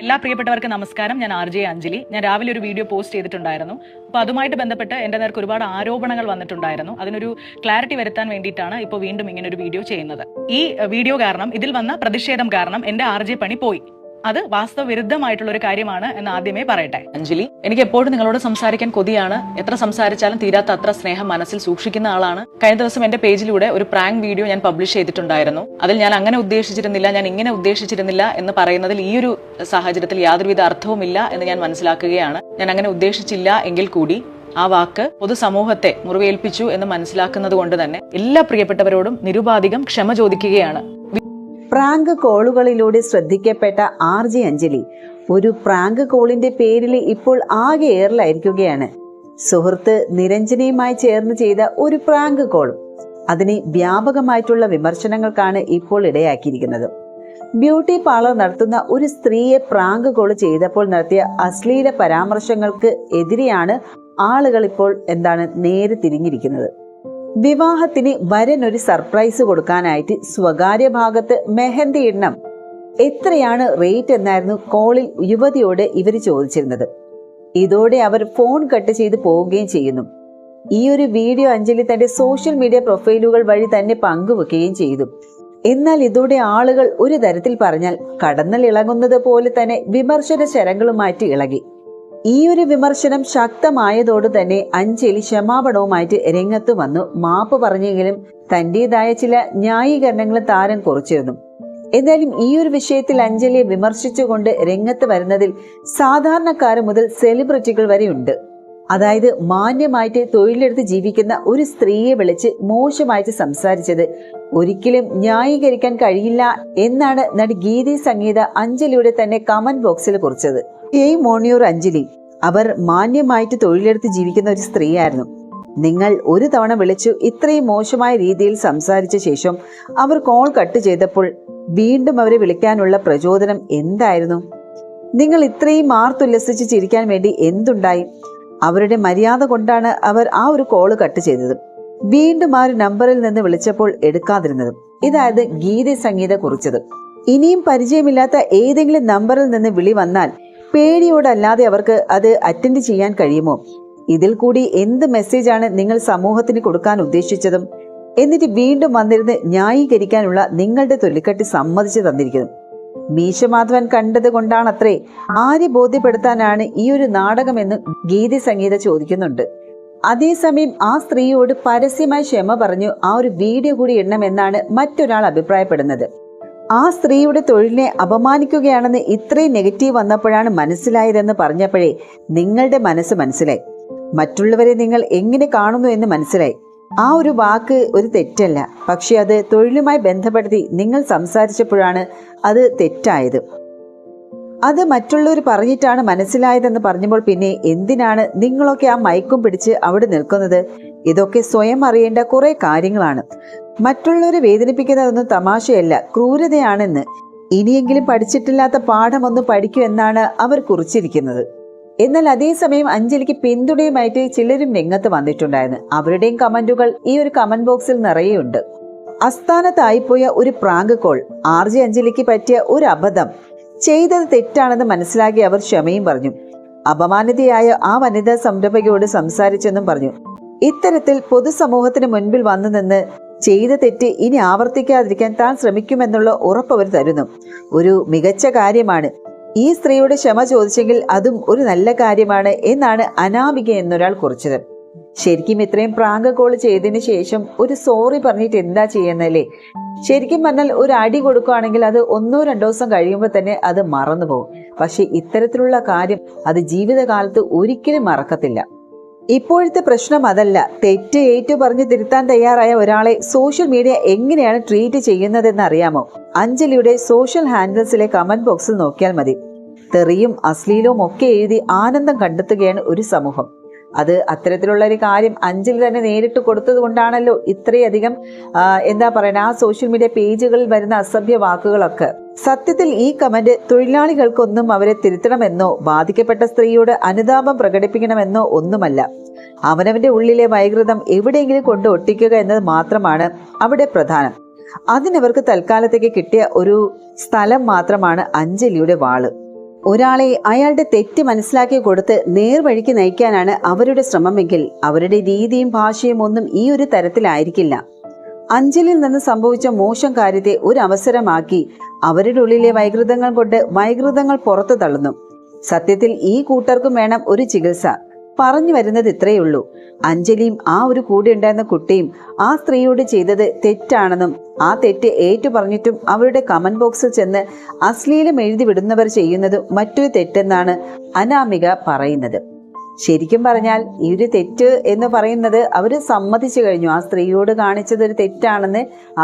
എല്ലാ പ്രിയപ്പെട്ടവർക്ക് നമസ്കാരം. ഞാൻ RJ അഞ്ജലി. ഞാൻ രാവിലെ ഒരു വീഡിയോ പോസ്റ്റ് ചെയ്തിട്ടുണ്ടായിരുന്നു. അപ്പോൾ അതുമായിട്ട് ബന്ധപ്പെട്ട് എൻ്റെ നേർക്ക് ഒരുപാട് ആരോപണങ്ങൾ വന്നിട്ടുണ്ടായിരുന്നു. അതിനൊരു ക്ലാരിറ്റി വരുത്താൻ വേണ്ടിയിട്ടാണ് ഇപ്പോൾ വീണ്ടും ഇങ്ങനെ ഒരു വീഡിയോ ചെയ്യുന്നത്. ഈ വീഡിയോ കാരണം, ഇതിൽ വന്ന പ്രതിഷേധം കാരണം എൻ്റെ RJ പണി പോയി. അത് വാസ്തവ വിരുദ്ധമായിട്ടുള്ള ഒരു കാര്യമാണ് എന്ന് ആദ്യമേ പറയട്ടെ. അഞ്ജലി, എനിക്ക് എപ്പോഴും നിങ്ങളോട് സംസാരിക്കാൻ കൊതിയാണ്. എത്ര സംസാരിച്ചാലും തീരാത്ത അത്ര സ്നേഹം മനസ്സിൽ സൂക്ഷിക്കുന്ന ആളാണ്. കഴിഞ്ഞ ദിവസം എന്റെ പേജിലൂടെ ഒരു പ്രാങ്ക് വീഡിയോ ഞാൻ പബ്ലിഷ് ചെയ്തിട്ടുണ്ടായിരുന്നു. അതിൽ ഞാൻ അങ്ങനെ ഉദ്ദേശിച്ചിരുന്നില്ല, ഞാൻ ഇങ്ങനെ ഉദ്ദേശിച്ചിരുന്നില്ല എന്ന് പറയുന്നതിൽ ഈ ഒരു സാഹചര്യത്തിൽ യാതൊരുവിധ അർത്ഥവുമില്ല എന്ന് ഞാൻ മനസ്സിലാക്കുകയാണ്. ഞാൻ അങ്ങനെ ഉദ്ദേശിച്ചില്ല എങ്കിൽ കൂടി ആ വാക്ക് പൊതുസമൂഹത്തെ മുറിവേൽപ്പിച്ചു എന്ന് മനസ്സിലാക്കുന്നത് കൊണ്ട് തന്നെ എല്ലാ പ്രിയപ്പെട്ടവരോടും നിരുപാധികം ക്ഷമ ചോദിക്കുകയാണ്. പ്രാങ്ക് കോളുകളിലൂടെ ശ്രദ്ധിക്കപ്പെട്ട RJ അഞ്ജലി ഒരു പ്രാങ്ക് കോളിന്റെ പേരിൽ ഇപ്പോൾ ആകെ എയറിലായിരിക്കുകയാണ്. സുഹൃത്ത് നിരഞ്ജനയുമായി ചേർന്ന് ചെയ്ത ഒരു പ്രാങ്ക് കോൾ അതിന് വ്യാപകമായിട്ടുള്ള വിമർശനങ്ങൾക്കാണ് ഇപ്പോൾ ഇടയാക്കിയിരിക്കുന്നത്. ബ്യൂട്ടി പാർലർ നടത്തുന്ന ഒരു സ്ത്രീയെ പ്രാങ്ക് കോൾ ചെയ്തപ്പോൾ നടത്തിയ അശ്ലീല പരാമർശങ്ങൾക്ക് എതിരെയാണ് ആളുകൾ ഇപ്പോൾ നേരെ തിരിഞ്ഞിരിക്കുന്നത്. വിവാഹത്തിന് വരൻ ഒരു സർപ്രൈസ് കൊടുക്കാനായിട്ട് സ്വകാര്യ ഭാഗത്ത് മെഹന്തി ഇടണം, എത്രയാണ് റേറ്റ് എന്നായിരുന്നു കോളിൽ യുവതിയോട് ഇവർ ചോദിച്ചിരുന്നത്. ഇതോടെ അവർ ഫോൺ കട്ട് ചെയ്ത് പോവുകയും ചെയ്യുന്നു. ഈ ഒരു വീഡിയോ അഞ്ജലി തന്റെ സോഷ്യൽ മീഡിയ പ്രൊഫൈലുകൾ വഴി തന്നെ പങ്കുവെക്കുകയും ചെയ്തു. എന്നാൽ ഇതോടെ ആളുകൾ ഒരു തരത്തിൽ പറഞ്ഞാൽ കടന്നൽ ഇളകുന്നത് പോലെ തന്നെ വിമർശന ശരങ്ങളുമായിട്ട് ഇളകി. ഈ ഒരു വിമർശനം ശക്തമായതോട് തന്നെ അഞ്ജലി ക്ഷമാപണവുമായിട്ട് രംഗത്ത് വന്നു. മാപ്പ് പറഞ്ഞെങ്കിലും തന്റേതായ ചില ന്യായീകരണങ്ങൾ താരം കുറിച്ചിരുന്നു. എന്നാലും ഈ ഒരു വിഷയത്തിൽ അഞ്ജലിയെ വിമർശിച്ചുകൊണ്ട് രംഗത്ത് വരുന്നതിൽ സാധാരണക്കാർ മുതൽ സെലിബ്രിറ്റികൾ വരെ ഉണ്ട്. അതായത് മാന്യമായിട്ട് തൊഴിലെടുത്ത് ജീവിക്കുന്ന ഒരു സ്ത്രീയെ വിളിച്ച് മോശമായിട്ട് സംസാരിച്ചത് ഒരിക്കലും ന്യായീകരിക്കാൻ കഴിയില്ല എന്നാണ് നടി ഗീതി സംഗീത അഞ്ജലിയുടെ തന്നെ കമന്റ് ബോക്സിൽ കുറിച്ചത്. മോണിയൂർ അഞ്ജലി, അവർ മാന്യമായിട്ട് തൊഴിലെടുത്ത് ജീവിക്കുന്ന ഒരു സ്ത്രീയായിരുന്നു. നിങ്ങൾ ഒരു തവണ വിളിച്ചു ഇത്രയും മോശമായ രീതിയിൽ സംസാരിച്ച ശേഷം അവർ കോൾ കട്ട് ചെയ്തപ്പോൾ വീണ്ടും അവരെ വിളിക്കാനുള്ള പ്രചോദനം എന്തായിരുന്നു? നിങ്ങൾ ഇത്രയും ആർത്തുല്ലസിച്ച് ചിരിക്കാൻ വേണ്ടി എന്തുണ്ടായി? അവരുടെ മര്യാദ കൊണ്ടാണ് അവർ ആ ഒരു കോള് കട്ട് ചെയ്തത്. വീണ്ടും ആ ഒരു നമ്പറിൽ നിന്ന് വിളിച്ചപ്പോൾ എടുക്കാതിരുന്നതും. ഇതായത് ഗീതി സംഗീത കുറിച്ചത്. ഇനിയും പരിചയമില്ലാത്ത ഏതെങ്കിലും നമ്പറിൽ നിന്ന് വിളി വന്നാൽ പേടിയോടല്ലാതെ അവർക്ക് അത് അറ്റൻഡ് ചെയ്യാൻ കഴിയുമോ? ഇതിൽ കൂടി എന്ത് മെസ്സേജാണ് നിങ്ങൾ സമൂഹത്തിന് കൊടുക്കാൻ ഉദ്ദേശിച്ചതും? എന്നിട്ട് വീണ്ടും വന്നിരുന്ന് ന്യായീകരിക്കാനുള്ള നിങ്ങളുടെ തൊലിക്കട്ടി സമ്മതിച്ചു തന്നിരിക്കുന്നു. മീശമാധവൻ കണ്ടത് കൊണ്ടാണത്രേ ആരെ ബോധ്യപ്പെടുത്താനാണ് ഈ ഒരു നാടകമെന്ന് ഗീതി സംഗീത ചോദിക്കുന്നുണ്ട്. അതേസമയം ആ സ്ത്രീയോട് പരസ്യമായി ക്ഷമ പറഞ്ഞു ആ ഒരു വീഡിയോ കൂടി ഇടണമെന്നാണ് മറ്റൊരാൾ അഭിപ്രായപ്പെടുന്നത്. ആ സ്ത്രീയുടെ തൊഴിലിനെ അപമാനിക്കുകയാണെന്ന് ഇത്രയും നെഗറ്റീവ് വന്നപ്പോഴാണ് മനസ്സിലായതെന്ന് പറഞ്ഞപ്പോഴേ നിങ്ങളുടെ മനസ്സ് മനസ്സിലായി. മറ്റുള്ളവരെ നിങ്ങൾ എങ്ങനെ കാണുന്നു എന്ന് മനസ്സിലായി. ആ ഒരു വാക്ക് ഒരു തെറ്റല്ല, പക്ഷെ അത് തൊഴിലുമായി ബന്ധപ്പെടുത്തി നിങ്ങൾ സംസാരിച്ചപ്പോഴാണ് അത് തെറ്റായത്. അത് മറ്റുള്ളവർ പറഞ്ഞിട്ടാണ് മനസ്സിലായതെന്ന് പറഞ്ഞപ്പോൾ പിന്നെ എന്തിനാണ് നിങ്ങളൊക്കെ ആ മയക്കും പിടിച്ച് അവിടെ നിൽക്കുന്നത്? ഇതൊക്കെ സ്വയം അറിയേണ്ട കുറെ കാര്യങ്ങളാണ്. മറ്റുള്ളവരെ വേദനിപ്പിക്കുന്നതൊന്നും തമാശയല്ല, ക്രൂരതയാണെന്ന്. ഇനിയെങ്കിലും പഠിച്ചിട്ടില്ലാത്ത പാഠമൊന്ന് പഠിക്കൂ എന്നാണ് അവർ കുറിച്ചിരിക്കുന്നത്. എന്നാൽ അതേസമയം അഞ്ജലിക്ക് പിന്തുണയുമായിട്ട് ചിലരും രംഗത്ത് വന്നിട്ടുണ്ടായിരുന്നു. അവരുടെയും കമന്റുകൾ ഈ ഒരു കമന്റ് ബോക്സിൽ നിറയെയുണ്ട്. അസ്ഥാനത്തായിപ്പോയ ഒരു പ്രാങ്ക് കോൾ, RJ അഞ്ജലിക്ക് പറ്റിയ ഒരു അബദ്ധം, ചെയ്തത് തെറ്റാണെന്ന് മനസ്സിലാക്കി അവർ ക്ഷമയും പറഞ്ഞു. അപമാനിതയായ ആ വനിതാ സംരംഭകയോട് സംസാരിച്ചെന്നും പറഞ്ഞു. ഇത്തരത്തിൽ പൊതുസമൂഹത്തിന് മുൻപിൽ വന്നു നിന്ന് ചെയ്ത തെറ്റ് ഇനി ആവർത്തിക്കാതിരിക്കാൻ താൻ ശ്രമിക്കുമെന്നുള്ള ഉറപ്പ് അവർ തരുന്നു. ഒരു മികച്ച കാര്യമാണ്. ഈ സ്ത്രീയോട് ക്ഷമ ചോദിച്ചെങ്കിൽ അതും ഒരു നല്ല കാര്യമാണ് എന്നാണ് അനാമിക എന്നൊരാൾ കുറിച്ചത്. ശരിക്കും ഇത്രയും പ്രാങ്ക് കോൾ ചെയ്തതിന് ശേഷം ഒരു സോറി പറഞ്ഞിട്ട് എന്താ ചെയ്യുന്നല്ലേ? ശരിക്കും പറഞ്ഞാൽ ഒരു അടി കൊടുക്കുകയാണെങ്കിൽ അത് 1-2 ദിവസം കഴിയുമ്പോൾ തന്നെ അത് മറന്നു പോകും. പക്ഷെ ഇത്തരത്തിലുള്ള കാര്യം അത് ജീവിതകാലത്ത് ഒരിക്കലും മറക്കത്തില്ല. ഇപ്പോഴത്തെ പ്രശ്നം അതല്ല. തെറ്റ് ഏറ്റു പറഞ്ഞ് തിരുത്താൻ തയ്യാറായ ഒരാളെ സോഷ്യൽ മീഡിയ എങ്ങനെയാണ് ട്രീറ്റ് ചെയ്യുന്നതെന്ന് അറിയാമോ? അഞ്ജലിയുടെ സോഷ്യൽ ഹാൻഡിൽസിലെ കമന്റ് ബോക്സിൽ നോക്കിയാൽ മതി. തെറിയും അശ്ലീലവും ഒക്കെ എഴുതി ആനന്ദം കണ്ടെത്തുകയാണ് ഒരു സമൂഹം. അത് അത്തരത്തിലുള്ള ഒരു കാര്യം അഞ്ജലി തന്നെ നേരിട്ട് കൊടുത്തത് കൊണ്ടാണല്ലോ ഇത്രയധികം ആ സോഷ്യൽ മീഡിയ പേജുകളിൽ വരുന്ന അസഭ്യ വാക്കുകളൊക്കെ. സത്യത്തിൽ ഈ കമന്റ് തൊഴിലാളികൾക്കൊന്നും അവരെ തിരുത്തണമെന്നോ ബാധിക്കപ്പെട്ട സ്ത്രീയോട് അനുതാപം പ്രകടിപ്പിക്കണമെന്നോ ഒന്നുമല്ല. അവനവന്റെ ഉള്ളിലെ വൈകൃതം എവിടെയെങ്കിലും കൊണ്ട് ഒട്ടിക്കുക എന്നത് മാത്രമാണ് അവിടെ പ്രധാനം. അതിനവർക്ക് തൽക്കാലത്തേക്ക് കിട്ടിയ ഒരു സ്ഥലം മാത്രമാണ് അഞ്ജലിയുടെ വാള്. ഒരാളെ അയാളുടെ തെറ്റ് മനസ്സിലാക്കി കൊടുത്ത് നേർവഴിക്ക് നയിക്കാനാണ് അവരുടെ ശ്രമമെങ്കിൽ അവരുടെ രീതിയും ഭാഷയും ഒന്നും ഈ ഒരു തരത്തിലായിരിക്കില്ല. അഞ്ജലിയിൽ നിന്ന് സംഭവിച്ച മോശം കാര്യത്തെ ഒരു അവസരമാക്കി അവരുടെ ഉള്ളിലെ വൈകൃതങ്ങൾ കൊണ്ട് വൈകൃതങ്ങൾ പുറത്തു തള്ളുന്നു. സത്യത്തിൽ ഈ കൂട്ടർക്കും വേണം ഒരു ചികിത്സ. പറഞ്ഞു വരുന്നത് ഇത്രയേ ഉള്ളൂ. അഞ്ജലിയും ആ ഒരു കൂടെ ഉണ്ടായിരുന്ന കുട്ടിയും ആ സ്ത്രീയോട് ചെയ്തത് തെറ്റാണെന്നും ആ തെറ്റ് ഏറ്റു പറഞ്ഞിട്ടും അവരുടെ കമന്റ് ബോക്സിൽ ചെന്ന് അശ്ലീലം എഴുതി വിടുന്നവർ ചെയ്യുന്നത് മറ്റൊരു തെറ്റെന്നാണ് അനാമിക പറയുന്നത്. ശരിക്കും പറഞ്ഞാൽ ഈ ഒരു തെറ്റ് എന്ന് പറയുന്നത് അവർ സമ്മതിച്ചു കഴിഞ്ഞു. ആ സ്ത്രീയോട് കാണിച്ചത് ഒരു തെറ്റാണെന്ന്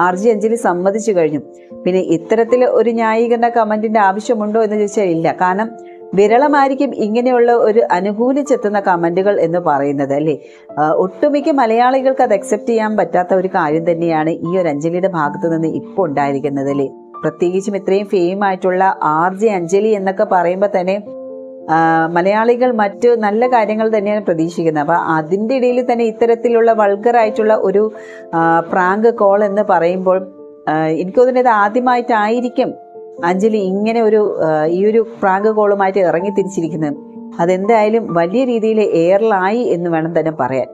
RJ അഞ്ജലി സമ്മതിച്ചു കഴിഞ്ഞു. പിന്നെ ഇത്തരത്തിൽ ഒരു ന്യായീകരണ കമന്റിന്റെ ആവശ്യമുണ്ടോ എന്ന് ചോദിച്ചാൽ ഇല്ല. കാരണം വിരളമായിരിക്കും ഇങ്ങനെയുള്ള ഒരു അനുകൂലിച്ചെത്തുന്ന കമന്റുകൾ എന്ന് പറയുന്നത്, അല്ലേ? ഒട്ടുമിക്ക മലയാളികൾക്ക് അത് അക്സെപ്റ്റ് ചെയ്യാൻ പറ്റാത്ത ഒരു കാര്യം തന്നെയാണ് ഈ ഒരു അഞ്ജലിയുടെ ഭാഗത്ത് നിന്ന് ഇപ്പോൾ ഉണ്ടായിരിക്കുന്നത്, അല്ലേ? പ്രത്യേകിച്ചും ഇത്രയും ഫെയിം ആയിട്ടുള്ള RJ അഞ്ജലി എന്നൊക്കെ പറയുമ്പോൾ തന്നെ മലയാളികൾ മറ്റ് നല്ല കാര്യങ്ങൾ തന്നെയാണ് പ്രതീക്ഷിക്കുന്നത്. അപ്പം അതിൻ്റെ ഇടയിൽ തന്നെ ഇത്തരത്തിലുള്ള വൾഗറായിട്ടുള്ള ഒരു പ്രാങ്ക് കോൾ എന്ന് പറയുമ്പോൾ എനിക്ക് തോന്നുന്നത് ആദ്യമായിട്ടായിരിക്കും അഞ്ജലി ഇങ്ങനെ ഈ ഒരു പ്രാങ്ക് കോളുമായിട്ട് ഇറങ്ങി തിരിച്ചിരിക്കുന്നത്. അതെന്തായാലും വലിയ രീതിയിൽ എയറിലായി എന്ന് വേണം തന്നെ പറയാൻ.